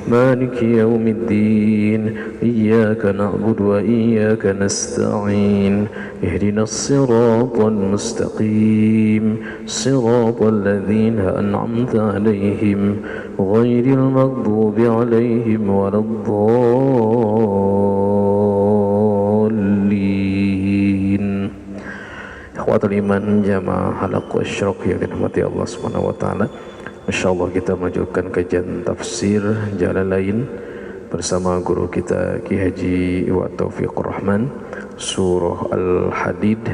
مالك يوم الدين إياك نعبد وإياك نستعين اهدنا الصراط المستقيم صراط الذين أنعمت عليهم غير المغضوب عليهم ولا الضالين. Ikhwatul iman jamaah halaq wasyraq yang dirahmati Allah Subhanahu wa taala. Insyaallah kita melanjutkan kajian tafsir Jalalain bersama guru kita Ki Haji Iwa Taufiqur Rahman, surah Al-Hadid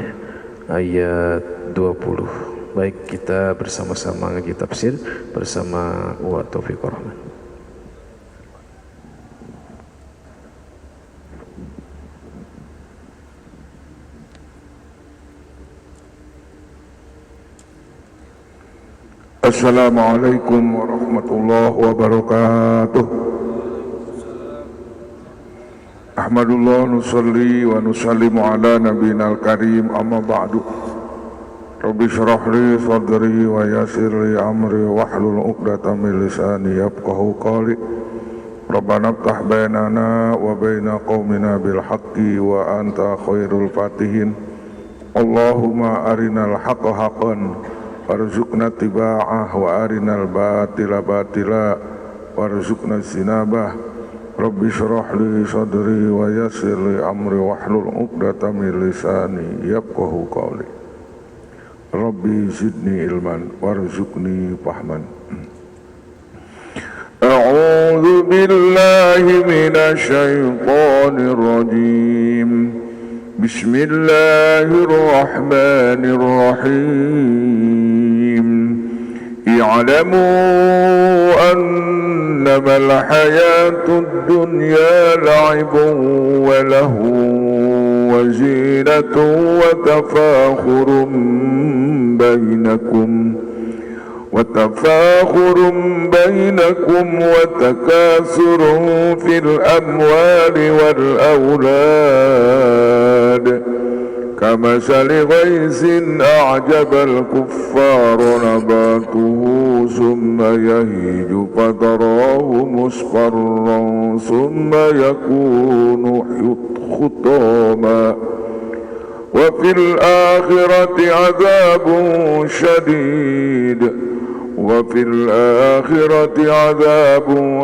ayat 20. Baik, kita bersama-sama ngaji tafsir bersama Iwa Taufiqur Rahman. Assalamualaikum warahmatullahi wabarakatuh. Ahmadullah nusalli wa nusallimu ala nabiyina al-karim, amma ba'du. Rabbi syrah li sadri wa yassir li amri wahlul 'uqdatam min lisani yafqahu qawli. Rabbana iftah bainana wa baina qaumina bil haqqi wa anta khairul fatihin. Allahumma arinal haqqa haqqan warzuqna tiba'ah wa arinal batila batila warzuqna sinabah. Rabbi syrah li sadri wa yassir li amri wahlul 'uqdatam min lisani yafqahu qawli. Rabbi zidni ilman warzuqni fahman. A'udzu billahi minasy syaithanir rajim. Bismillahirrahmanirrahim. I'lamu annama al-hayatud dunya la'ibun wa lahun wa zinatun wa tafakhurun bainakum wa takasurun fil amwali wal awlad kamasali ghaisin a'jabal kuffara nabatuhu summa yahiju fatarahu musfarran summa yakunu khutama wa fil akhirati azabun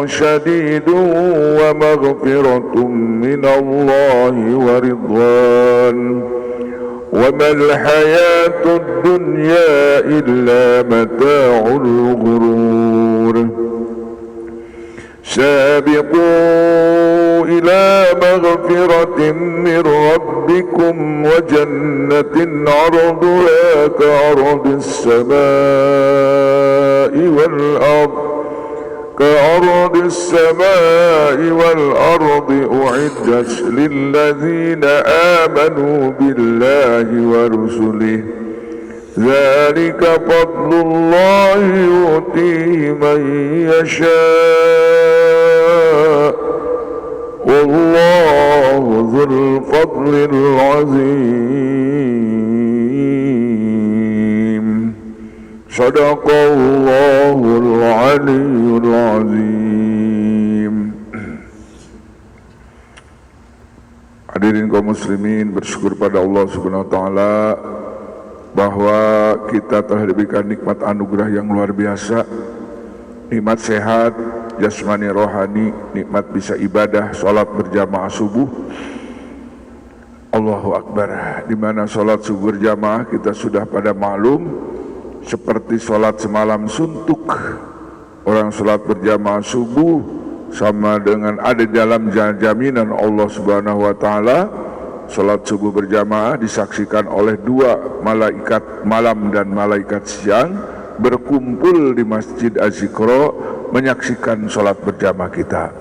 syadid wa maghfiratun minallahi wa ridwan wa mal hayatud dunya illa mata'ul ghurur. سابقوا إلى مغفرة من ربكم وجنة عرضها كعرض السماء والأرض أعدت للذين آمنوا بالله ورسله ذلك فضل الله يؤتيه من يشاء والله ذو الفضل العظيم. صدق الله العلي العظيم. Hadirin kaum muslimin, bersyukur pada Allah Subhanahu wa taala bahwa kita telah diberikan nikmat anugerah yang luar biasa, nikmat sehat jasmani rohani, nikmat bisa ibadah sholat berjamaah subuh. Allahu Akbar. Di mana sholat subuh berjamaah kita sudah pada maklum seperti sholat semalam suntuk. Orang sholat berjamaah subuh sama dengan ada dalam jaminan Allah Subhanahu wa taala. Salat subuh berjamaah disaksikan oleh dua malaikat malam dan malaikat siang berkumpul di Masjid Az-Zikra menyaksikan salat berjamaah kita.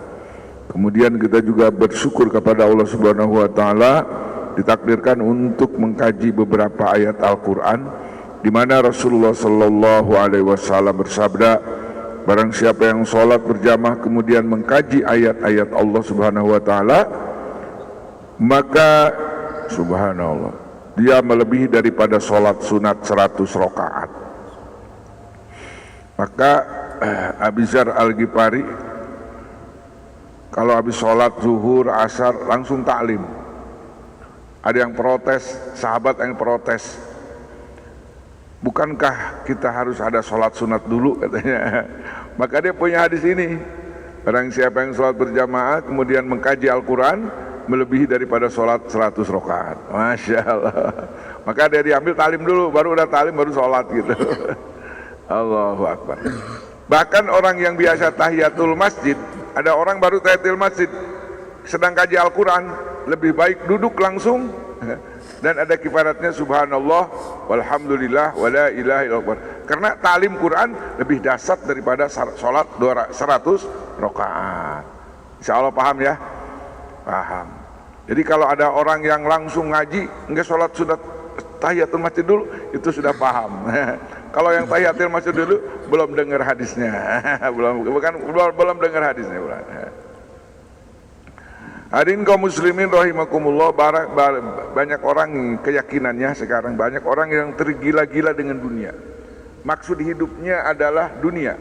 Kemudian kita juga bersyukur kepada Allah Subhanahu wa taala ditakdirkan untuk mengkaji beberapa ayat Al-Qur'an di mana Rasulullah sallallahu alaihi wasallam bersabda, barang siapa yang salat berjamaah kemudian mengkaji ayat-ayat Allah Subhanahu wa taala, maka subhanallah dia melebihi daripada sholat sunat 100 rakaat. Maka Abi Dzar Al-Ghifari kalau habis sholat zuhur, asar langsung taklim. Ada yang protes, sahabat yang protes. Bukankah kita harus ada sholat sunat dulu katanya. Maka dia punya hadis ini. Barang siapa yang sholat berjamaah kemudian mengkaji Al-Quran melebihi daripada sholat 100 rakaat. Masya Allah. Maka dia diambil talim dulu, baru udah talim baru sholat gitu. Allahu Akbar. Bahkan orang yang biasa tahiyatul masjid, ada orang baru tahiyatul masjid sedang kaji Al-Quran, lebih baik duduk langsung. Dan ada kifaratnya subhanallah walhamdulillah wala ilaha illallah. Karena talim Quran lebih dahsyat daripada sholat 100 rakaat. Insya Allah paham ya? Paham. Jadi kalau ada orang yang langsung ngaji enggak sholat sudah tahiyatul masjid dulu, itu sudah paham. Kalau yang tahiyatul masjid dulu belum dengar hadisnya. belum dengar hadisnya. Hadirin kaum muslimin rahimakumullah, banyak orang keyakinannya sekarang, banyak orang yang tergila-gila dengan dunia. Maksud hidupnya adalah dunia.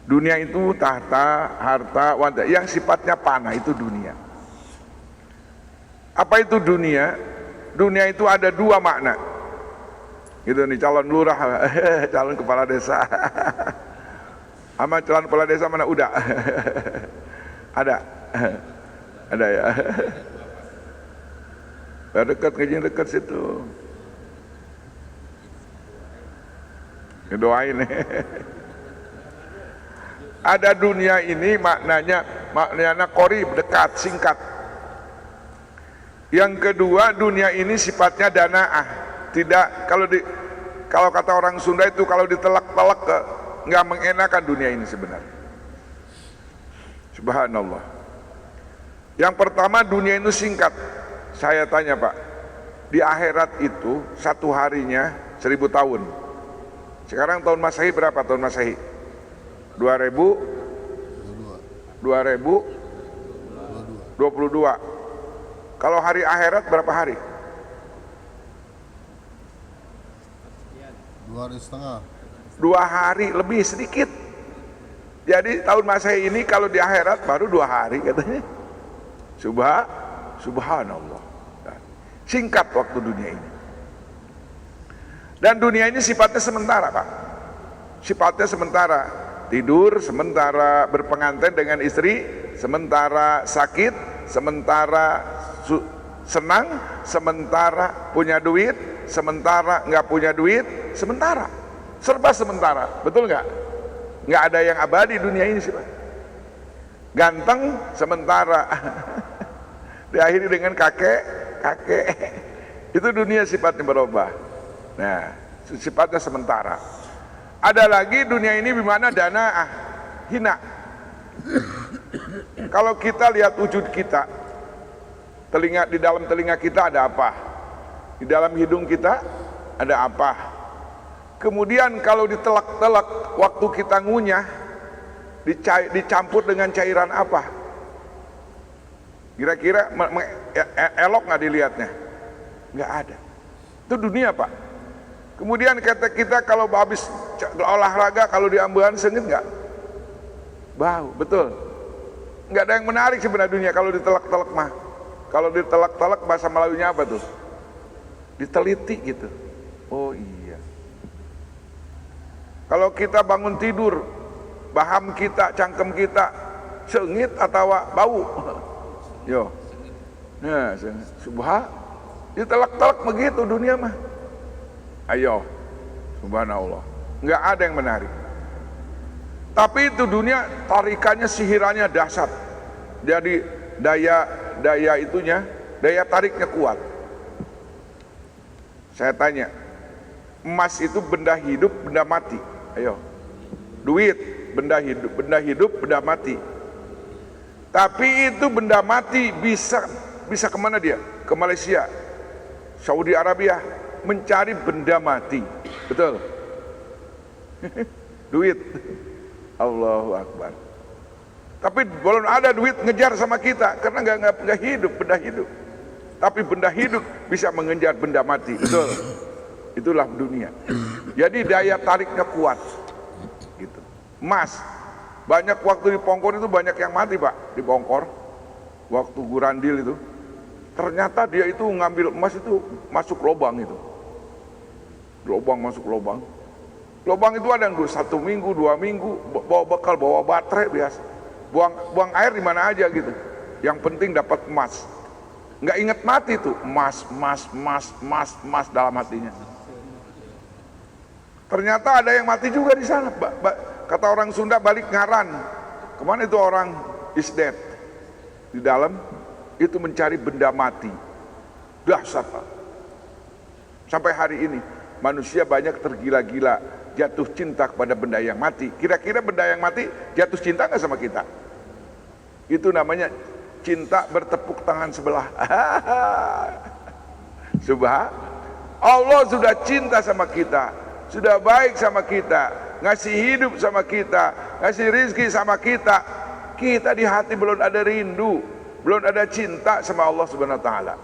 Dunia itu tahta, harta, wanita, yang sifatnya panah itu dunia. Apa itu dunia? Dunia itu ada dua makna. Gitu nih, calon lurah, calon kepala desa. Sama calon kepala desa mana udah? Ada ya. Dekat kejadian dekat situ. Doain. Ada dunia ini maknanya qorib, dekat, singkat. Yang kedua, dunia ini sifatnya danaah. Tidak, kalau kata orang Sunda itu kalau ditelak-telak nggak mengenakan dunia ini sebenarnya. Subhanallah. Yang pertama, dunia itu singkat. Saya tanya Pak, di akhirat itu satu harinya 1000 tahun. Sekarang tahun Masehi berapa tahun Masehi? 2022. Kalau hari akhirat berapa hari? 2 hari setengah. 2 hari lebih sedikit. Jadi tahun Masehi ini kalau di akhirat baru 2 hari katanya. Subhanallah. Singkat waktu dunia ini. Dan dunia ini sifatnya sementara Pak. Sifatnya sementara. Tidur sementara, berpengantin dengan istri sementara, sakit sementara, senang sementara, punya duit sementara, nggak punya duit sementara, serba sementara, betul nggak? Nggak ada yang abadi dunia ini sih Pak. Ganteng sementara, diakhiri dengan kakek, itu dunia sifatnya berubah. Nah, sifatnya sementara. Ada lagi dunia ini bimana dana hina. Kalau kita lihat wujud kita, di dalam telinga kita ada apa? Di dalam hidung kita ada apa? Kemudian kalau ditelak-telak waktu kita ngunyah, dicampur dengan cairan apa? Kira-kira elok nggak dilihatnya? Nggak ada. Itu dunia Pak. Kemudian kata kita kalau habis olahraga, kalau diambulan sengit nggak? Bau, betul. Nggak ada yang menarik sebenarnya dunia kalau ditelak-telak mah. Kalau ditelak-telak bahasa Melayunya apa tuh? Diteliti gitu. Oh iya. Kalau kita bangun tidur, baham kita, cangkem kita sengit atau bau? Yo. Nah, subhan. Ditelak-telak begitu dunia mah. Ayo. Subhanallah. Enggak ada yang menarik. Tapi itu dunia tarikannya, sihirannya dahsyat. Jadi daya itunya, daya tariknya kuat. Saya tanya, emas itu benda hidup, benda mati. Ayo. Duit, benda hidup, benda mati. Tapi itu benda mati bisa kemana dia? Ke Malaysia, Saudi Arabia, mencari benda mati. Betul? Duit. Allahu Akbar. Tapi belum ada duit ngejar sama kita karena nggak hidup, benda hidup. Tapi benda hidup bisa mengejar benda mati. Betul? Itulah dunia. Jadi daya tariknya kuat. Gitu. Emas Banyak waktu di Pongkor itu banyak yang mati Pak, di Pongkor. Waktu Gurandil itu. Ternyata dia itu ngambil emas itu masuk lubang itu. Lubang masuk lubang. Lubang itu ada yang 1 minggu, 2 minggu, bawa bekal, bawa baterai biasa. Buang air di mana aja gitu. Yang penting dapat emas. Nggak ingat mati tuh, emas dalam hatinya. Ternyata ada yang mati juga di sana. Kata orang Sunda balik ngaran. Kemana itu orang is dead? Di dalam itu mencari benda mati. Dahsyat Pak. Sampai hari ini manusia banyak tergila-gila jatuh cinta kepada benda yang mati. Kira-kira benda yang mati jatuh cinta nggak sama kita? Itu namanya cinta bertepuk tangan sebelah. Allah sudah cinta sama kita, sudah baik sama kita, ngasih hidup sama kita, ngasih rizki sama kita. Kita di hati belum ada rindu, belum ada cinta sama Allah Subhanahu wa taala.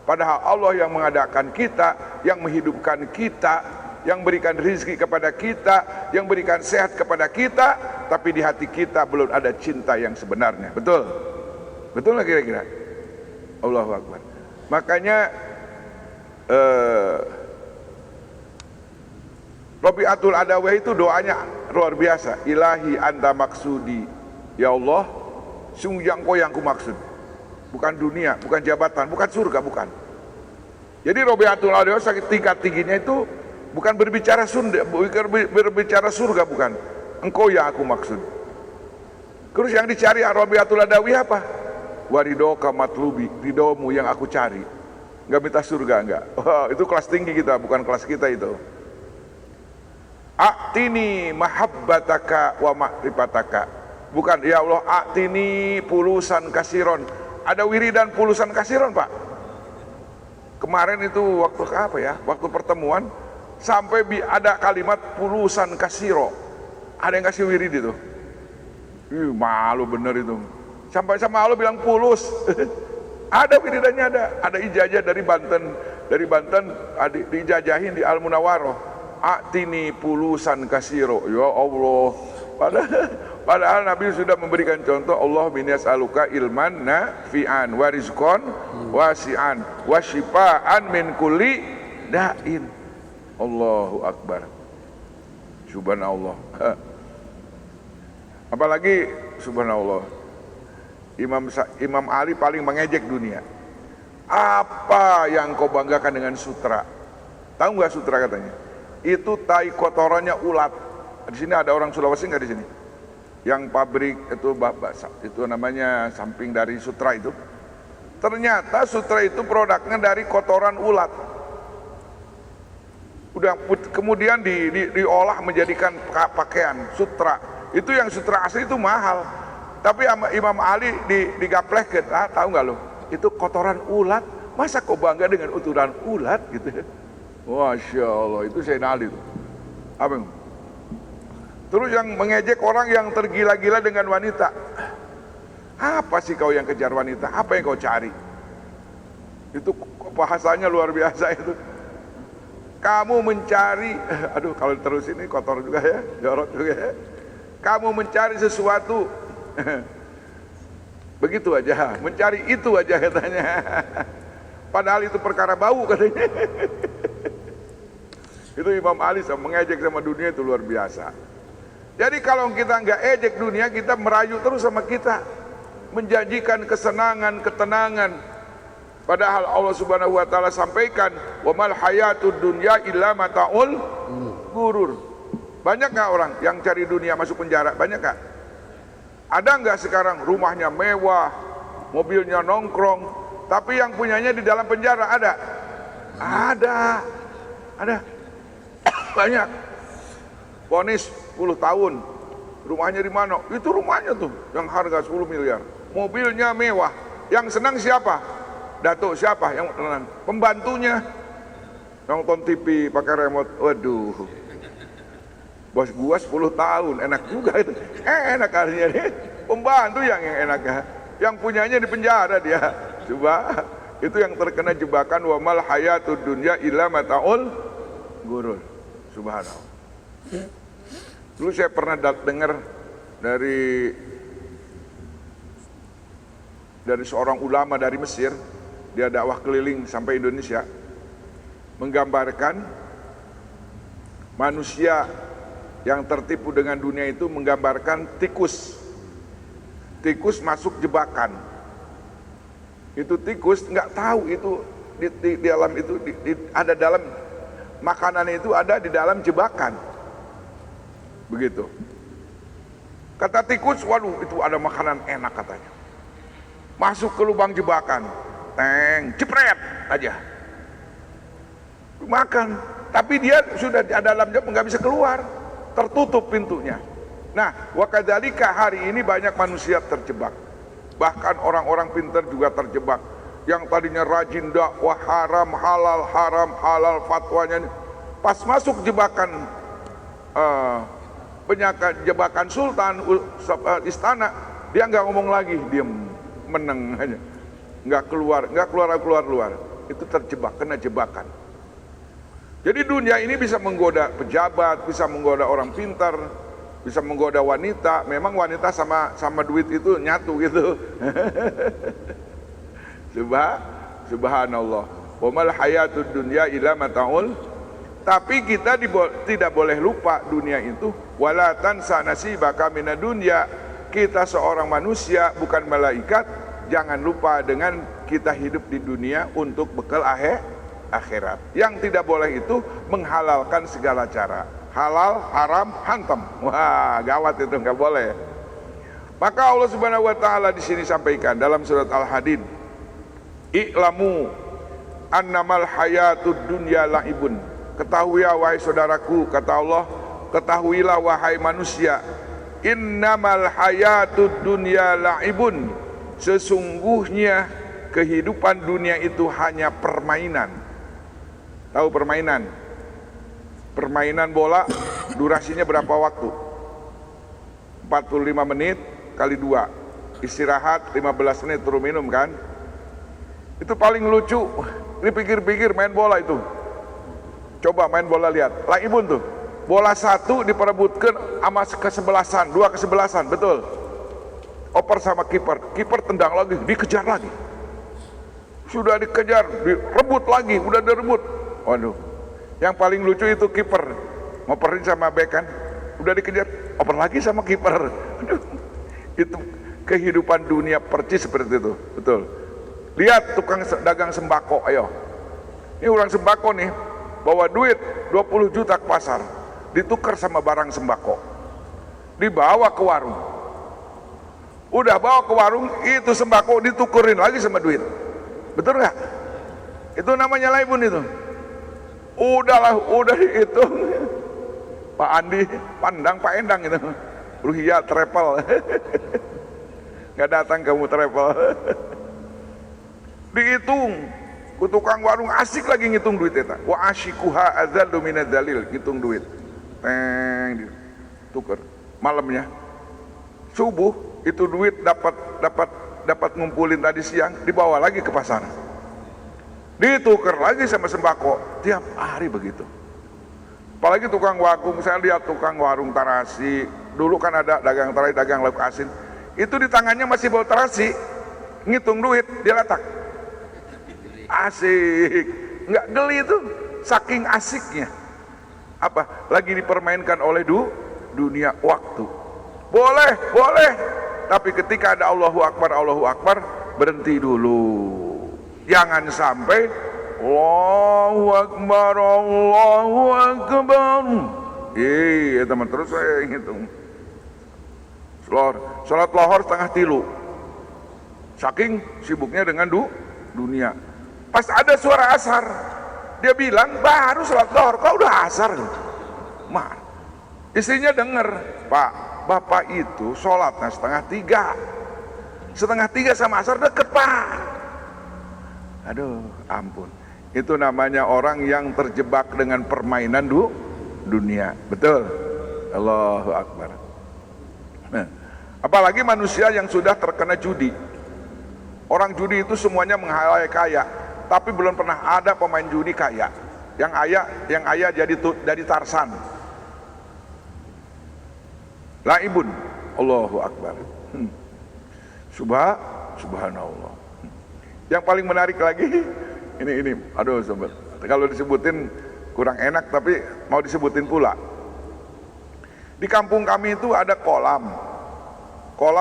Padahal Allah yang mengadakan kita, yang menghidupkan kita, yang berikan rizki kepada kita, yang berikan sehat kepada kita, tapi di hati kita belum ada cinta yang sebenarnya. Betul? Betul nggak kira-kira? Allahu Akbar. Makanya Rabi'atul Adawiyah itu doanya luar biasa. Ilahi anta maksudi, ya Allah, sungguh engkau yang ku maksud. Bukan dunia, bukan jabatan, bukan surga, bukan. Jadi Rabi'atul Adawiyah sakit tingkat tingginya itu bukan berbicara Sunda, bukan berbicara surga, bukan. Engkau yang aku maksud. Terus yang dicari Rabi'atul Adawiyah apa? Waridoka matlubi, ridomu yang aku cari. Enggak minta surga, enggak. Oh, itu kelas tinggi kita, bukan kelas kita itu. A'tini mahabbataka wa ma'rifataka. Bukan, ya Allah, a'tini pulusan kasiron. Ada wiridan pulusan kasiron Pak. Kemarin itu waktu apa ya? Waktu pertemuan sampai ada kalimat pulusan kasiro. Ada yang kasih wirid itu. Malu bener itu. Sampai sama Allah bilang pulus. Ada wiridannya, ada ijazah dari Banten, diijajahin di Al Munawwaroh. A'tini pulusan kasiro. Ya Allah. Padahal Nabi sudah memberikan contoh, Allah min yas'aluka ilman nafi'an wa rizqan wasi'an wa shifaan min kulli da'in. Allahu Akbar. Subhanallah. Apalagi subhanallah, Imam Ali paling mengejek dunia. Apa yang kau banggakan dengan sutra? Tahu nggak sutra katanya? Itu tai kotorannya ulat. Di sini ada orang Sulawesi nggak di sini? Yang pabrik itu namanya samping dari sutra itu. Ternyata sutra itu produknya dari kotoran ulat. Udah kemudian diolah menjadikan pakaian sutra. Itu yang sutra asli itu mahal. Tapi Imam Ali digaplehkan, tahu nggak lo? Itu kotoran ulat. Masa kau bangga dengan kotoran ulat gitu? Masya Allah, itu Sayyidina Ali tuh. Apa yang? Terus yang mengejek orang yang tergila-gila dengan wanita. Apa sih kau yang kejar wanita? Apa yang kau cari? Itu bahasanya luar biasa itu. Kamu mencari, aduh kalau terus ini kotor juga ya, jorok juga ya. Kamu mencari sesuatu, begitu aja, mencari itu aja katanya. Padahal itu perkara bau katanya. Itu Imam Ali mengejek sama dunia itu luar biasa. Jadi kalau kita nggak ejek dunia, kita merayu terus sama kita, menjanjikan kesenangan, ketenangan. Padahal Allah Subhanahu wa taala sampaikan, "Wa mal hayatud dunya illa mataul gurur." Banyak nggak orang yang cari dunia masuk penjara? Banyak nggak? Ada nggak sekarang rumahnya mewah, mobilnya nongkrong, tapi yang punyanya di dalam penjara? Ada? Ada. Banyak. Vonis 10 tahun. Rumahnya di mana? Itu rumahnya tuh yang harga 10 miliar. Mobilnya mewah. Yang senang siapa? Datuk siapa yang tenang? Pembantunya. Nonton TV pakai remote. Waduh. Bos gua 10 tahun, enak juga itu. Enak kalinya nih. Pembantu yang enak ya. Yang punyanya di penjara dia. Coba. Itu yang terkena jebakan wa mal hayatud dunya illa mataul gurur. Subhanallah. Dulu saya pernah dengar dari seorang ulama dari Mesir, dia dakwah keliling sampai Indonesia, menggambarkan manusia yang tertipu dengan dunia itu menggambarkan tikus. Tikus masuk jebakan. Itu tikus nggak tahu itu di dalam itu ada dalam makanan itu ada di dalam jebakan. Begitu. Kata tikus, waduh itu ada makanan enak katanya. Masuk ke lubang jebakan, jepret aja. Makan, tapi dia sudah di dalam jebakan nggak bisa keluar, tertutup pintunya. Nah, wakadzalika hari ini banyak manusia terjebak. Bahkan orang-orang pintar juga terjebak. Yang tadinya rajin dakwah haram halal fatwanya, pas masuk jebakan jebakan sultan istana, dia nggak ngomong lagi, diam, meneng aja, nggak keluar. Itu terjebak, kena jebakan. Jadi dunia ini bisa menggoda pejabat, bisa menggoda orang pintar, bisa menggoda wanita. Memang wanita sama duit itu nyatu gitu. Subhanallah. Wa mal hayatud dunya illa mataul. Tapi kita tidak boleh lupa dunia itu. Wala tansa nasibaka minad dunya. Kita seorang manusia, bukan malaikat. Jangan lupa dengan kita hidup di dunia untuk bekal akhirat. Yang tidak boleh itu menghalalkan segala cara. Halal, haram, hantam. Wah, gawat itu, nggak boleh. Maka Allah Subhanahu wa taala di sini sampaikan dalam surat Al-Hadid, "I'lamu annamal hayatud dunya la'ibun." Ketahui wahai saudaraku, kata Allah, ketahuilah wahai manusia, innamal hayatud dunya la'ibun. Sesungguhnya kehidupan dunia itu hanya permainan. Tahu permainan? Permainan bola durasinya berapa waktu? 45 menit kali 2. Istirahat 15 menit turun minum kan? Itu paling lucu. Dipikir-pikir main bola itu. Coba main bola lihat. Laibun tuh. Bola satu diperebutkan sama kesebelasan, 2 kesebelasan, betul. Oper sama kiper, kiper tendang lagi, dikejar lagi. Sudah dikejar, direbut lagi, udah direbut. Waduh. Yang paling lucu itu kiper, ngoperin sama bek kan, udah dikejar, oper lagi sama kiper. Aduh. Itu kehidupan dunia percis seperti itu, betul. Lihat tukang dagang sembako, ayo. Ini orang sembako nih, bawa duit 20 juta ke pasar, ditukar sama barang sembako, dibawa ke warung. Udah bawa ke warung, itu sembako ditukerin lagi sama duit. Betul nggak? Itu namanya laibun itu. Udah dihitung. Pak Andi pandang Pak Endang itu. Ruhia travel. Nggak datang kamu travel. Dihitung. Ku tukang warung asik lagi ngitung duit itu. Wa asyikuha azal dominat dalil, ngitung duit. Tuker. Malamnya subuh itu duit dapat ngumpulin tadi siang, dibawa lagi ke pasar, ditukar lagi sama sembako. Tiap hari begitu. Apalagi tukang warung, saya lihat tukang warung terasi, dulu kan ada dagang terasi, dagang lauk asin, itu di tangannya masih bawa terasi, ngitung duit, dia letak. Asik, nggak geli itu, saking asiknya. Apa? Lagi dipermainkan oleh dunia waktu. Boleh, tapi ketika ada Allahu Akbar, berhenti dulu. Jangan sampai Allahu Akbar. Iya teman, terus saya hitung. Sholat lohor 2:30. Saking sibuknya dengan dunia. Pas ada suara asar, dia bilang baru sholat lohor, kok udah asar? Istrinya dengar, Pak, bapak itu sholatnya 2:30 sama asar deket Pak. Aduh ampun, itu namanya orang yang terjebak dengan permainan dunia. Betul. Allahu Akbar. Nah, apalagi manusia yang sudah terkena judi. Orang judi itu semuanya menghalai kaya, tapi belum pernah ada pemain judi kaya. Yang ayah jadi Tarsan. Laibun, Allahu Akbar. Subhanallah. Yang paling menarik lagi, ini, aduh sobat, kalau disebutin kurang enak tapi mau disebutin pula. Di kampung kami itu ada kolam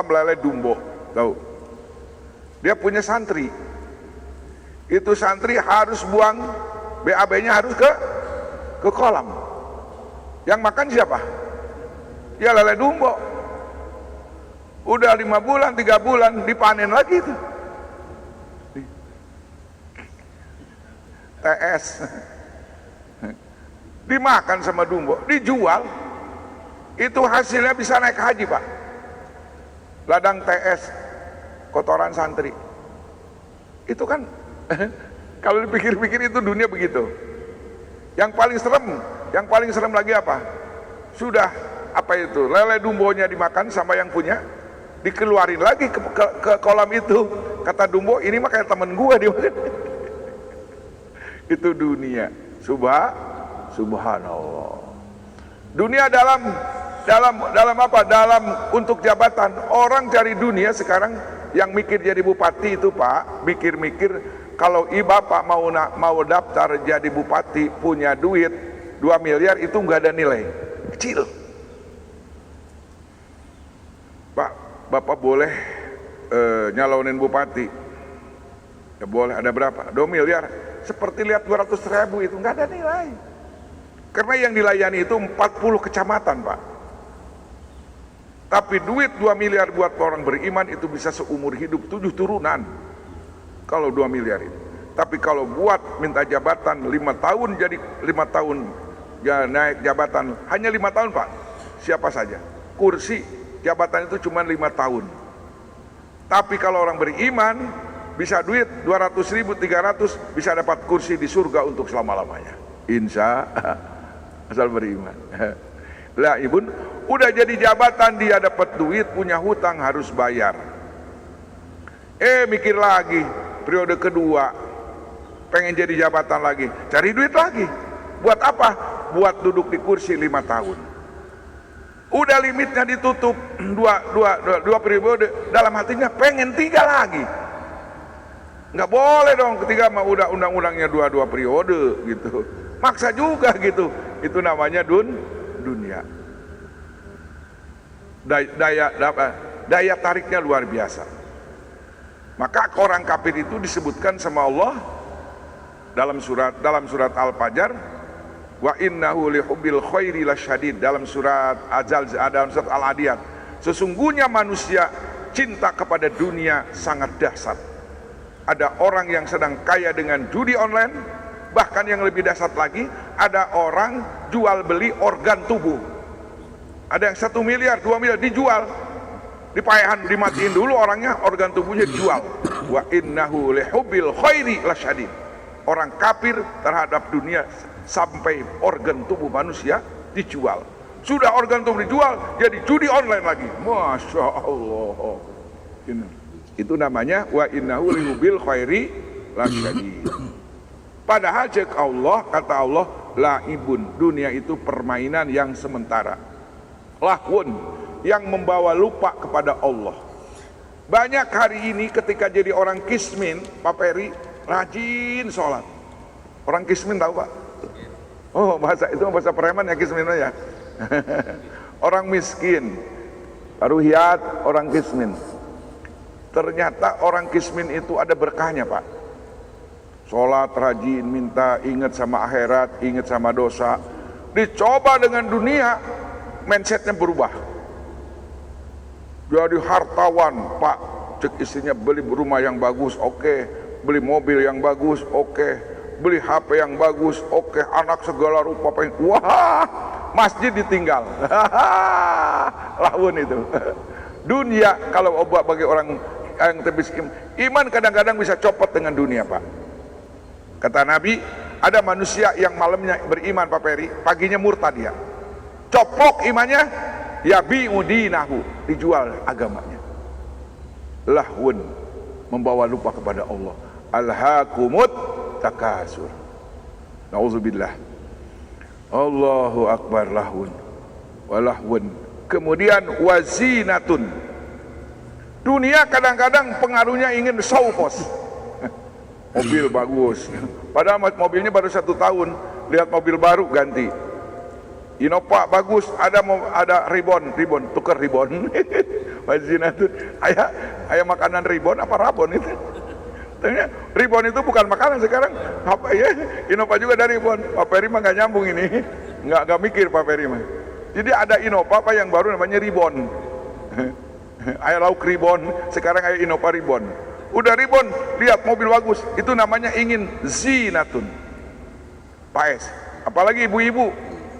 lele Dumbo, tahu? Dia punya santri. Itu santri harus buang BAB-nya harus ke kolam. Yang makan siapa? Ya lele Dumbo. Udah 5 bulan, 3 bulan dipanen lagi itu. TS dimakan sama Dumbo, dijual. Itu hasilnya bisa naik haji, Pak. Ladang TS kotoran santri. Itu kan kalau dipikir-pikir itu dunia begitu. Yang paling serem lagi apa? Sudah apa itu? Lele Dumbonya dimakan sama yang punya, dikeluarin lagi ke kolam itu. Kata Dumbo, ini mah kayak temen gua dimakan. Itu dunia. Subhanallah. Dunia dalam apa? Dalam untuk jabatan. Orang cari dunia sekarang, yang mikir jadi bupati itu Pak, mikir-mikir kalau bapak mau daftar jadi bupati, punya duit 2 miliar itu nggak ada nilai, kecil. Pak, bapak boleh nyalonin bupati? Ya boleh. Ada berapa? 2 miliar. Seperti lihat 200.000 itu nggak ada nilai. Karena yang dilayani itu 40 kecamatan, Pak. Tapi duit 2 miliar buat orang beriman itu bisa seumur hidup 7 turunan. Kalau 2 miliar itu. Tapi kalau buat minta jabatan 5 tahun, jadi 5 tahun ya naik jabatan, hanya 5 tahun, Pak. Siapa saja. Kursi jabatan itu cuma 5 tahun. Tapi kalau orang beriman bisa duit 200.000, 300, bisa dapat kursi di surga untuk selama-lamanya. Insya asal beriman. Lah Ibun, udah jadi jabatan dia dapat duit, punya hutang harus bayar. Mikir lagi, periode kedua, pengen jadi jabatan lagi, cari duit lagi. Buat apa? Buat duduk di kursi 5 tahun. Udah limitnya ditutup dua periode, dalam hatinya pengen 3 lagi. Nggak boleh dong, ketiga mah udah undang-undangnya 2 periode gitu. Maksa juga gitu. Itu namanya dunia. Daya tariknya luar biasa. Maka orang kafir itu disebutkan sama Allah dalam surat Al-Fajr, wa innahu lihubbil khairi lasyadid, dalam surat Al-Adiyat. Sesungguhnya manusia cinta kepada dunia sangat dahsyat. Ada orang yang sedang kaya dengan judi online, bahkan yang lebih dahsyat lagi, ada orang jual beli organ tubuh. Ada yang 1 miliar, 2 miliar dijual, dipayahan, dimatiin dulu orangnya, organ tubuhnya dijual. Wa innahu lihubbil khairi lasyadid. Orang kafir terhadap dunia sampai organ tubuh manusia dijual. Sudah organ tubuh dijual, jadi judi online lagi. Masya Allah. Itu namanya wa innahu lihubbil khairi lasyadid. Padahal cek Allah, kata Allah, laibun, dunia itu permainan yang sementara. Lahun, yang membawa lupa kepada Allah. Banyak hari ini ketika jadi orang kismin, Pak Peri, rajin sholat. Orang kismin tahu Pak? Oh, itu bahasa preman ya kismin ya. Orang miskin, ruhiyat, orang kismin. Ternyata orang kismin itu ada berkahnya Pak. Sholat rajin, minta, ingat sama akhirat, ingat sama dosa. Dicoba dengan dunia, mindsetnya berubah. Jadi hartawan Pak, cek istrinya beli rumah yang bagus, oke. Beli mobil yang bagus, oke. Beli HP yang bagus, oke. Anak segala rupa pengen, wah, masjid ditinggal. Lawan itu. Dunia kalau obat bagi orang yang termiskin, iman kadang-kadang bisa copot dengan dunia Pak. Kata Nabi, ada manusia yang malamnya beriman Pak Peri, paginya murtad dia. Copok imannya, ya bi'udinahu, dijual agamanya. Lahun, membawa lupa kepada Allah. Alhaakumut takasur. Nauzubillah. Allahu akbar, lahun. Walahun, Kemudian wazinatun. Dunia kadang-kadang pengaruhnya ingin saufos. Mobil bagus, padahal mobilnya baru 1 tahun, lihat mobil baru ganti. Innova bagus, ada ribon, tukar ribon. Wazinatun. Ayah makanan ribon apa rabon itu? Ternyata ribon itu bukan makanan sekarang. Apa ya? Innova juga dari ribon. Pak Peri mah nggak nyambung ini, nggak mikir Pak Peri mah. Jadi ada Innova apa yang baru namanya ribon. Ayah lauk ribon, sekarang ayah Innova ribon. Udah ribon, lihat mobil bagus, itu namanya ingin zinatun. Paes. Apalagi ibu-ibu.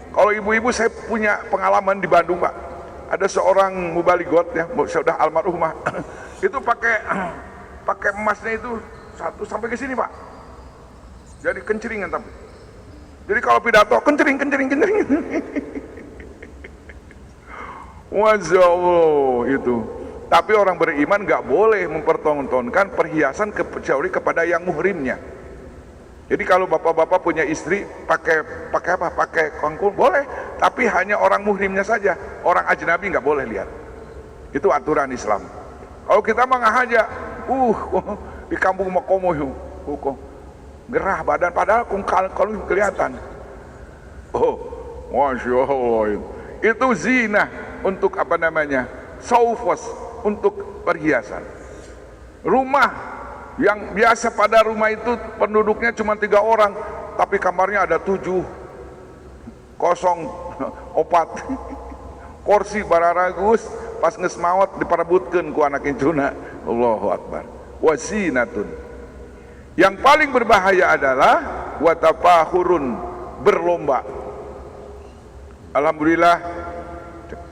Kalau ibu-ibu, saya punya pengalaman di Bandung, Pak. Ada seorang mubaligot ya, sudah almarhumah. Itu pakai emasnya itu 1 sampai ke sini, Pak. Jadi kenceringan tapi. Jadi kalau pidato kencering. Masya Allah itu. Tapi orang beriman nggak boleh mempertontonkan perhiasan kecuali kepada yang muhrimnya. Jadi kalau bapak-bapak punya istri pakai apa? Pakai kangkung boleh, tapi hanya orang muhrimnya saja. Orang ajnabi nggak boleh lihat. Itu aturan Islam. Kalau kita mah aja, di kampung Makomo gerah badan, padahal kalau kelihatan. Oh, masya Allah itu zina untuk apa namanya? Saufos, untuk perhiasan. Rumah yang biasa, pada rumah itu penduduknya cuma 3 orang, tapi kamarnya ada 7, kosong, opat. Kursi bararagus, pas ngesmawat diparebutkeun ku anak incuna. Allahu Akbar. Wazinatun. Yang paling berbahaya adalah watafahurun, berlomba. Alhamdulillah,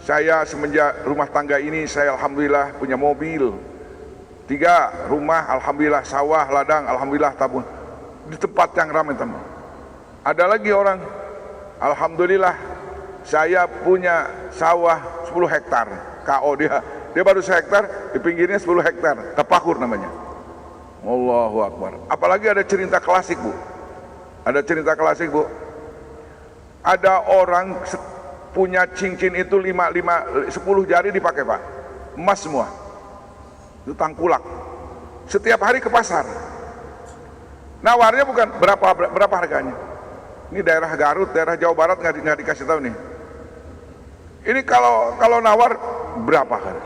saya semenjak rumah tangga ini, saya alhamdulillah punya mobil 3, rumah alhamdulillah, sawah, ladang alhamdulillah, tabung di tempat yang ramai teman. Ada lagi orang, alhamdulillah saya punya sawah 10 hektar, KO dia baru 1 hektar, di pinggirnya 10 hektar, tapakur namanya. Allahu Akbar. Apalagi ada cerita klasik, Bu. Ada cerita klasik, Bu. Ada orang punya cincin itu 10 jari dipakai, Pak, emas semua, itu tangkulak. Setiap hari ke pasar, nawarnya bukan berapa harganya. Ini daerah Garut, daerah Jawa Barat, nggak dikasih tahu nih. Ini kalau nawar berapa kan?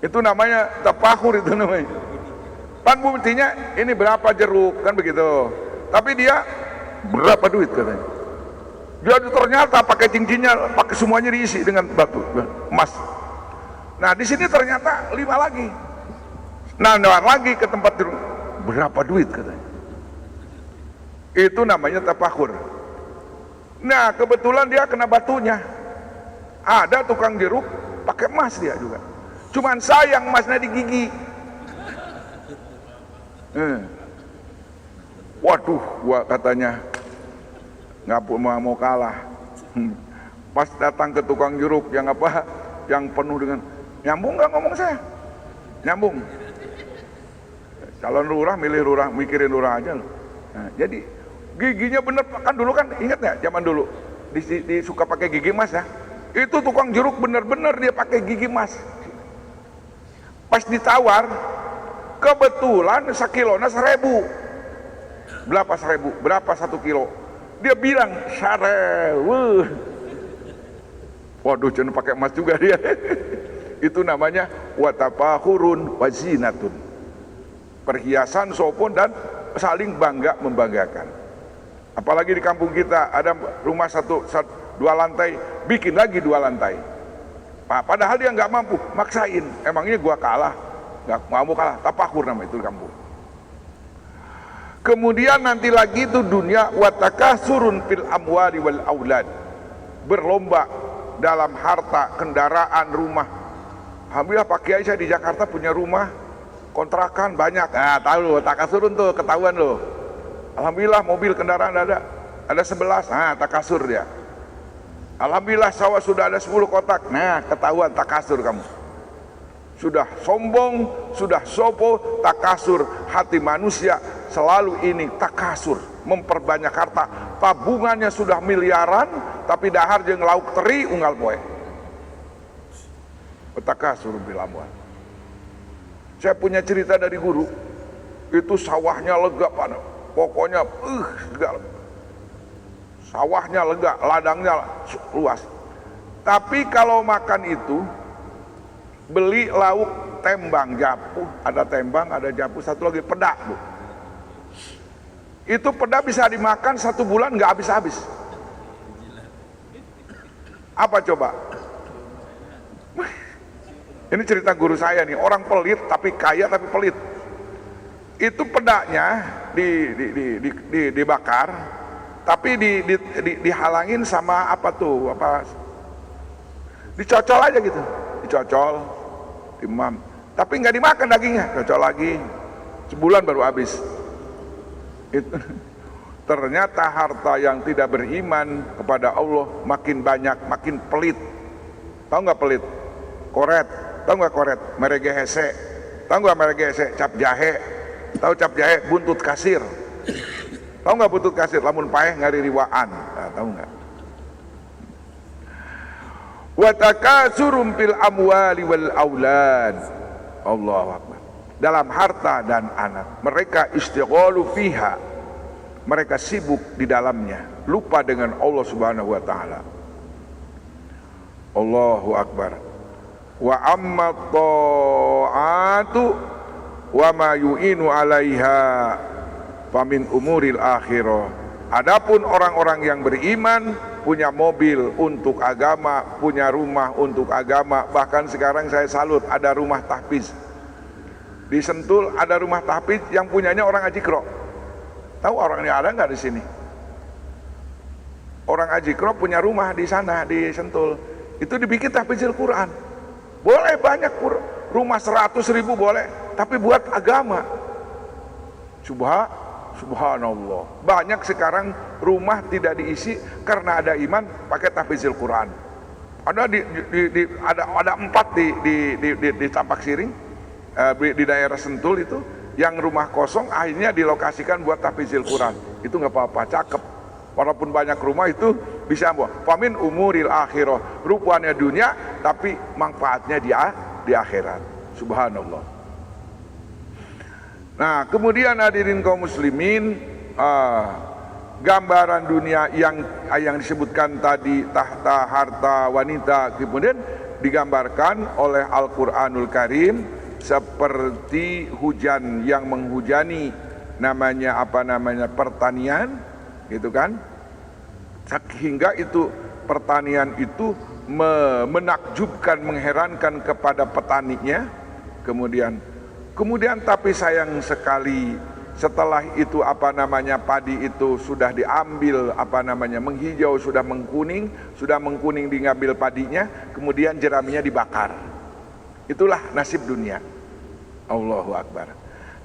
Itu namanya tapakur, itu namanya. Pan buktinya ini berapa jeruk kan begitu. Tapi dia berapa duit katanya. Dia ternyata pakai cincinnya, pakai semuanya diisi dengan batu emas. Nah di sini ternyata 5 lagi. Nah nawar lagi ke tempat jeruk, berapa duit katanya. Itu namanya tapakur. Nah kebetulan dia kena batunya. Ada tukang jeruk pakai emas dia juga. Cuman sayang emasnya di gigi. Waduh, gua katanya nggak mau kalah. Pas datang ke tukang jeruk yang penuh dengan, nyambung nggak ngomong saya? Nyambung. Calon lurah milih lurah, mikirin lurah aja loh. Nah, jadi giginya bener kan, dulu kan ingat nggak zaman dulu suka pakai gigi emas ya? Itu tukang jeruk bener-bener dia pakai gigi emas. Pas ditawar, kebetulan sekilona 1.000. Berapa 1.000? Berapa 1 kilo? Dia bilang 1.000. Waduh, jangan pakai emas juga dia. Itu namanya watafahurun wazinatun. Perhiasan, sopon, dan saling bangga membanggakan. Apalagi di kampung kita ada rumah 2 lantai, bikin lagi 2 lantai. Padahal dia nggak mampu, maksain. Emangnya gua kalah? Nggak mau kalah, tapakur nama itu di kampung. Kemudian nanti lagi itu dunia watakasurun fil amwali wal aulad, berlomba dalam harta, kendaraan, rumah. Alhamdulillah Pak Kiai, saya di Jakarta punya rumah kontrakan banyak. Nah, tahu loh, takasurun tuh ketahuan loh. Alhamdulillah mobil kendaraan ada 11. Nah, takasur dia. Alhamdulillah sawah sudah ada 10 kotak. Nah, ketahuan takasur kamu. Sudah sombong, sudah sopo, takasur. Hati manusia selalu ini takasur, memperbanyak harta. Tabungannya sudah miliaran, tapi dahar jeung lauk teri unggal poe. Watakasur bil amwal. Saya punya cerita dari guru, itu sawahnya lega panas, pokoknya segala. Sawahnya lega, ladangnya luas. Tapi kalau makan itu, beli lauk tembang, japu, ada tembang, ada japu, satu lagi peda, Bu. Itu peda bisa dimakan 1 bulan nggak habis-habis. Apa coba? Ini cerita guru saya nih, orang pelit tapi kaya tapi pelit. Itu pedanya dibakar, tapi dihalangin sama apa tuh? Dicocol aja gitu, dicocol, dimam. Tapi nggak dimakan dagingnya, cocol lagi, sebulan baru habis. Itu. Ternyata harta yang tidak beriman kepada Allah makin banyak, makin pelit. Tahu nggak pelit? Koret. Tahu nggak koret? Merege hese. Tahu nggak merege hese? Cap jahe. Tahu cap jahe? Buntut kasir. Tahu nggak buntut kasir? Lamun paeh ngaririwaan. Nah, tahu nggak? Wa takatsurum fil amwali wal aulad. Allahu akbar. Dalam harta dan anak, mereka istighalu fiha. Mereka sibuk di dalamnya, lupa dengan Allah Subhanahu wa taala. Allahu akbar. Wa amma ta'atu wa ma yu'inu 'alaiha famin umuril akhirah. Adapun orang-orang yang beriman punya mobil untuk agama, punya rumah untuk agama, bahkan sekarang saya salut ada rumah tahfiz. Di Sentul ada rumah tahfiz yang punyanya orang Ajikro. Tahu orangnya ada nggak di sini? Orang Ajikro punya rumah di sana di Sentul. Itu dibikin tahfizil Quran. Boleh banyak rumah 100.000 boleh, tapi buat agama. Subhanallah. Banyak sekarang rumah tidak diisi karena ada iman pakai tahfizil Quran. Ada ada 4 di Tampak Siring, di daerah Sentul itu, yang rumah kosong akhirnya dilokasikan buat tahfizil Quran. Itu nggak apa-apa, cakep. Walaupun banyak rumah itu bisa buat famin umuril akhirah, rupanya dunia tapi manfaatnya di akhirat. Subhanallah. Nah, kemudian hadirin kaum muslimin, gambaran dunia yang disebutkan tadi, tahta, harta, wanita, kemudian digambarkan oleh Al-Qur'anul Karim seperti hujan yang menghujani pertanian, gitu kan, hingga itu pertanian itu menakjubkan, mengherankan kepada petaninya. Kemudian tapi sayang sekali setelah itu padi itu sudah diambil, menghijau, sudah mengkuning diambil padinya, kemudian jeraminya dibakar. Itulah nasib dunia. Allahu akbar.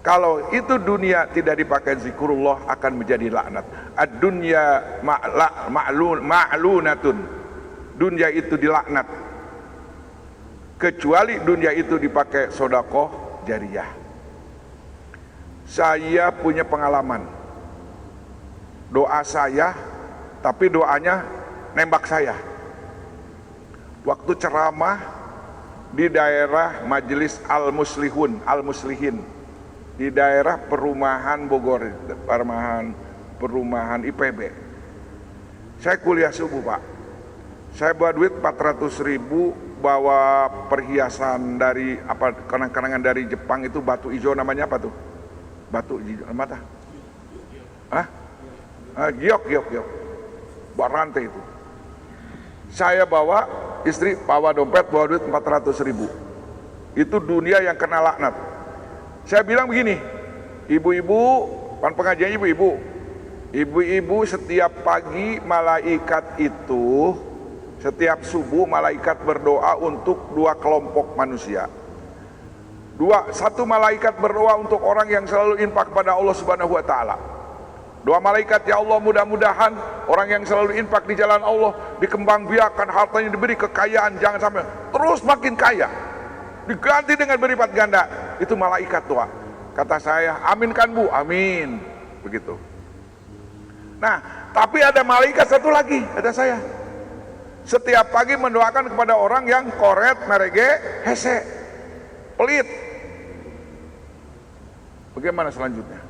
Kalau itu dunia tidak dipakai zikrullah akan menjadi laknat. Ad-dunya ma'lunatun. Dunia itu dilaknat. Kecuali dunia itu dipakai sedekah jariyah. Saya punya pengalaman. Doa saya, tapi doanya nembak saya. Waktu ceramah di daerah Majelis Al-Muslihin di daerah perumahan Bogor, perumahan IPB. Saya kuliah subuh, Pak. Saya bawa duit 400.000, bawa perhiasan dari kenang-kenangan dari Jepang itu, batu hijau namanya apa tuh? Batu hijau mata. Giok. Barantai itu. Saya bawa, istri bawa dompet, bawa duit 400.000. Itu dunia yang kena laknat. Saya bilang begini, ibu-ibu, pengajian ibu-ibu setiap pagi malaikat itu, setiap subuh malaikat berdoa untuk 2 kelompok manusia. Satu malaikat berdoa untuk orang yang selalu infak pada Allah Subhanahu wa taala. 2 malaikat, ya Allah, mudah-mudahan orang yang selalu infak di jalan Allah dikembangbiakan, hartanya diberi kekayaan, jangan sampai terus makin kaya, diganti dengan berlipat ganda. Itu malaikat doa. Kata saya, aminkan Bu, amin. Begitu. Nah, tapi ada malaikat satu lagi, ada saya. Setiap pagi mendoakan kepada orang yang koret, merege, hese, pelit. Bagaimana selanjutnya?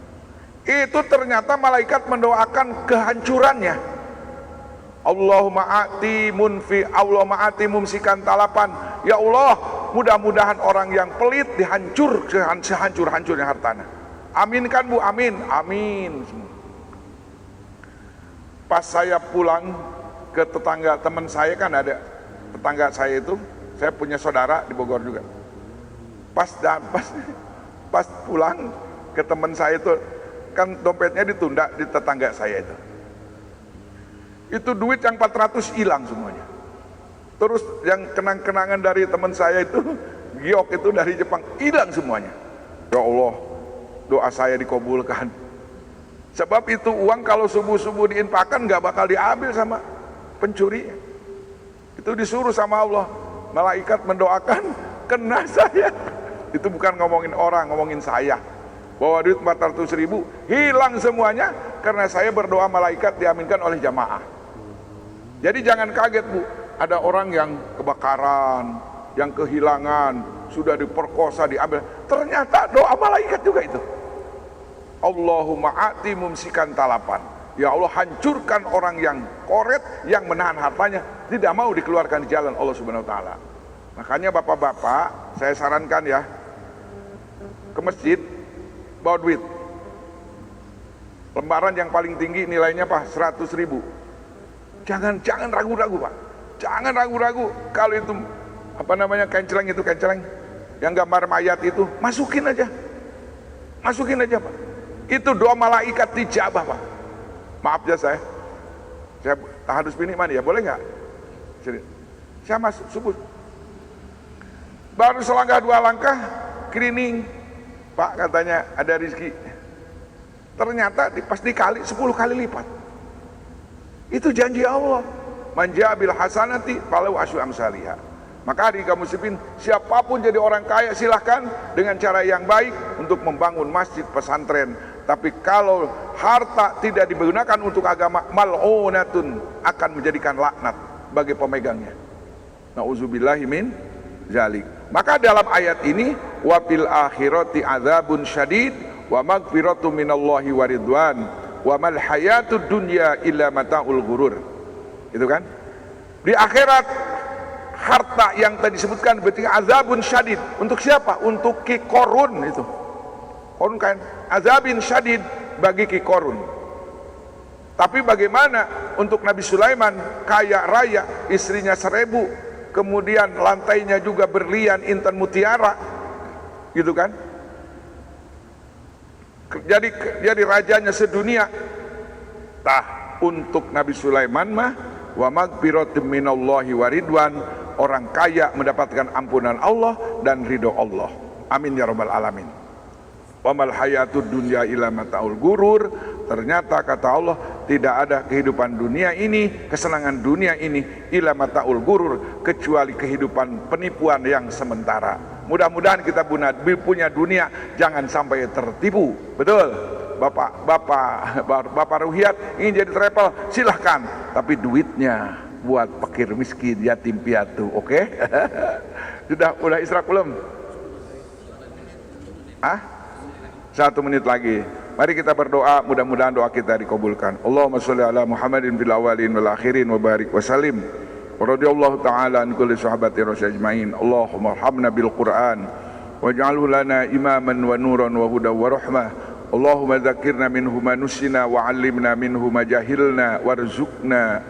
Itu ternyata malaikat mendoakan kehancurannya. Allahumma ati mumsikan talapan. Ya Allah, mudah-mudahan orang yang pelit dihancur sehancur-hancurnya hartanya. Aminkan Bu, amin, amin. Pas saya pulang ke tetangga teman saya, kan ada tetangga saya itu, saya punya saudara di Bogor juga. Pas pulang ke teman saya itu, kan dompetnya ditunda di tetangga saya itu. Itu duit yang 400 hilang semuanya. Terus yang kenang-kenangan dari teman saya itu, giok itu dari Jepang, hilang semuanya. Ya Allah, doa saya dikabulkan. Sebab itu uang kalau subuh-subuh diinfakkan gak bakal diambil sama pencuri. Itu disuruh sama Allah, malaikat mendoakan kena saya. Itu bukan ngomongin orang, ngomongin saya. Bahwa duit 400 ribu hilang semuanya karena saya berdoa malaikat diaminkan oleh jamaah. Jadi jangan kaget Bu, ada orang yang kebakaran, yang kehilangan, sudah diperkosa, diambil. Ternyata doa malaikat juga itu. Allahumma ati mumsikan talapan. Ya Allah, hancurkan orang yang koret, yang menahan hartanya, tidak mau dikeluarkan di jalan Allah Subhanahu wa taala. Makanya bapak-bapak, saya sarankan ya, ke masjid bawa duit. Lembaran yang paling tinggi nilainya Pak 100 ribu. Jangan ragu-ragu Pak. Jangan ragu-ragu. Kalau itu apa namanya, kenceleng yang gambar mayat itu, masukin aja Pak. Itu doa malaikat dijabah Pak. Maaf ya saya tahadus bini mana ya, boleh nggak? Saya masuk subuh, baru selangkah 2 langkah kerining Pak, katanya ada rezeki. Ternyata pas dikali 10 kali lipat. Itu janji Allah. Manja bil hasanati falahu asyru amsalihha. Maka adik kaum muslimin, siapapun jadi orang kaya silahkan dengan cara yang baik untuk membangun masjid, pesantren. Tapi kalau harta tidak digunakan untuk agama, mal'unatun, akan menjadikan laknat bagi pemegangnya. Nauzubillahi min zalik. Maka dalam ayat ini, wa fil akhirati adzabun syadid wa maghfiratu minallahi wa ridwan wa mal hayatud dunya illa mataul ghurur. Itu kan? Di akhirat harta yang tadi disebutkan berarti azabun syadid. Untuk siapa? Untuk Ki Korun itu. Korun kan azabin syadid bagi Ki Korun. Tapi bagaimana untuk Nabi Sulaiman, kaya raya, istrinya 1000, kemudian lantainya juga berlian intan mutiara, gitu kan? Jadi rajanya sedunia. Tah, untuk Nabi Sulaiman mah wa magfiratum minallahi wa ridwan, orang kaya mendapatkan ampunan Allah dan ridho Allah. Amin ya rabbal alamin. Wa mal hayatud dunya illa mataul gurur. Ternyata kata Allah, tidak ada kehidupan dunia ini, kesenangan dunia ini illa mataul gurur, kecuali kehidupan penipuan yang sementara. Mudah-mudahan kita punya dunia jangan sampai tertipu. Betul? Bapak Ruhiyat ingin jadi travel, silahkan, tapi duitnya buat fakir miskin, yatim piatu, oke? Udah israk belum? 1 menit lagi. Mari kita berdoa, mudah-mudahan doa kita dikabulkan. Allahumma sholli ala Muhammadin fil awwalin wal akhirin wa barik wa sallim. Wa radhiyallahu ta'ala an kulli sahabati rasul ajmain. Allahumma arhamna bil Qur'an waj'alhu lana imaman wa nuran wa hudan wa rahmah. Allahumma dzakirna minhu ma nusina wa 'allimna minhu ma jahilna warzuqna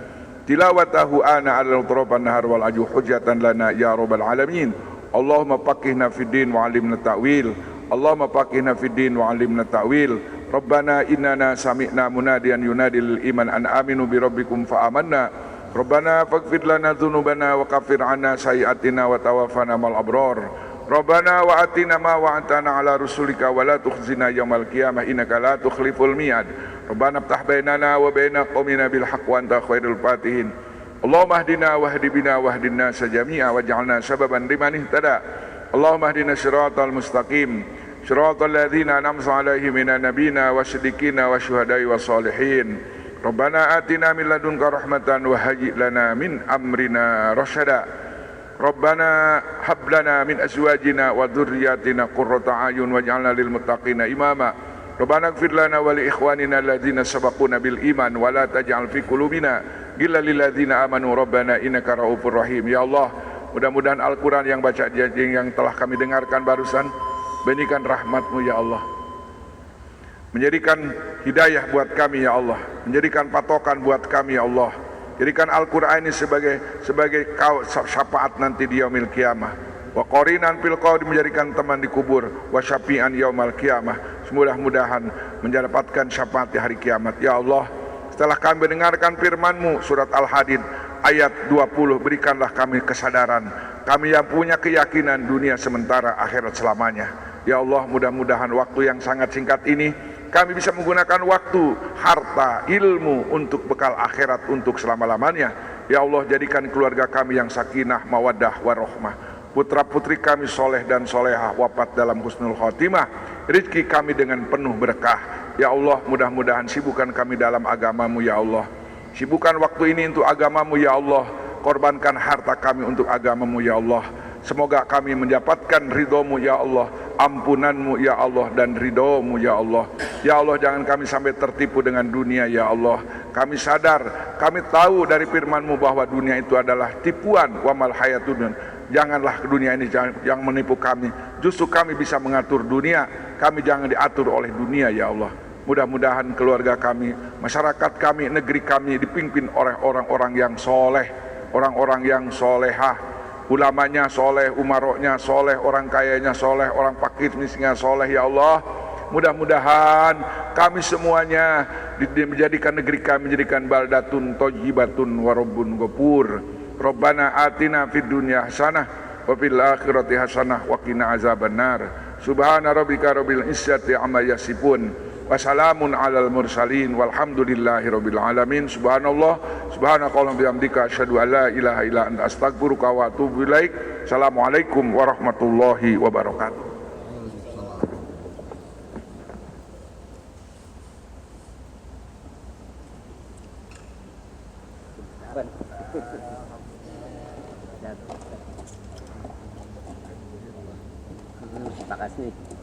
tilawatahu ana 'ala atrafan nahar wal aju hujjatan lana ya rabbal alamin. Allahumma faqihna fid din wa 'allimna ta'wil. Allahumma faqihna fid din wa 'allimna ta'wil. Rabbana innana sami'na munadiyan yunadi lil iman an aminu bi rabbikum fa amanna. Rabbana faghfir lana dzunubana wa kaffir 'anna sayyi'atina wa tawaffana mal abrar. Rabbana wa atina ma wa'atana ala rusulika wa la tukhzina yaumal qiyamah innaka la tukhliful mi'ad. Rabbana iftah bainana wa baina qaumina bil haqq wa anta khairul fatihin. Allahumma hdina wahdi bina wahdina sajami'a waj'alna sababan liman ihtada. Allahumma hdina shiratal mustaqim, shiratal ladzina an'amta 'alaihim minan nabiyina wasiddiqina wasyuhada'i wassalihin. Rabbana atina min ladunka rahmatan wa hayyi' lana min amrina rasyada. Rabbana hab lana min azwajina wa dhurriyyatina qurrata a'yun waj'alna lil muttaqina imama. Rabbana ighfir lana wa li ikhwanina alladzina sabaquna bil iman wa la taj'al fi qulubina ghillan lil ladzina amanu rabbana innaka ra'ufur rahim. Ya Allah, mudah-mudahan Al-Quran yang telah kami dengarkan barusan berikan rahmat-Mu ya Allah, menjadikan hidayah buat kami ya Allah, menjadikan patokan buat kami ya Allah. Jadikan Al-Quran ini sebagai syafaat nanti di yaumil qiyamah. Wa qarinan fil qabri, menjadikan teman di kubur. Wa syafi'an yaumal qiyamah, mudah-mudahan mendapatkan syafaat di hari kiamat. Ya Allah, setelah kami mendengarkan firman-Mu surat Al-Hadid ayat 20, berikanlah kami kesadaran, kami yang punya keyakinan dunia sementara, akhirat selamanya. Ya Allah, mudah-mudahan waktu yang sangat singkat ini kami bisa menggunakan waktu, harta, ilmu untuk bekal akhirat untuk selama-lamanya. Ya Allah, jadikan keluarga kami yang sakinah, mawaddah, warahmah. Putra-putri kami soleh dan solehah wafat dalam husnul khotimah. Rizki kami dengan penuh berkah. Ya Allah, mudah-mudahan sibukkan kami dalam agama-Mu ya Allah. Sibukkan waktu ini untuk agama-Mu ya Allah. Korbankan harta kami untuk agama-Mu ya Allah. Semoga kami mendapatkan ridho-Mu ya Allah, ampunan-Mu ya Allah, dan ridho-Mu ya Allah. Ya Allah, jangan kami sampai tertipu dengan dunia ya Allah. Kami sadar, kami tahu dari firman-Mu bahwa dunia itu adalah tipuan, wa mal hayatun. Janganlah dunia ini yang menipu kami. Justru kami bisa mengatur dunia, kami jangan diatur oleh dunia ya Allah. Mudah-mudahan keluarga kami, masyarakat kami, negeri kami dipimpin oleh orang-orang yang soleh, orang-orang yang solehah. Ulamanya soleh, umaroknya soleh, orang kayanya soleh, orang fakir miskinnya soleh ya Allah. Mudah-mudahan kami semuanya menjadikan negeri kami menjadikan baldatun thayyibatun wa rabbun ghafur. Rabbana atina fid dunya hasanah wa fil akhirati hasanah wa qina azabannar. Subhana rabbika rabbil izzati amma yasifun. Wassalamun alal mursalin walhamdulillahi rabbil alamin. Subhanallah, subhanakallahumma bihamdika asyhadu an la ilaha illa anta astaghfiruka wa atubu ilaik. Assalamualaikum warahmatullahi wabarakatuh. Terima kasih.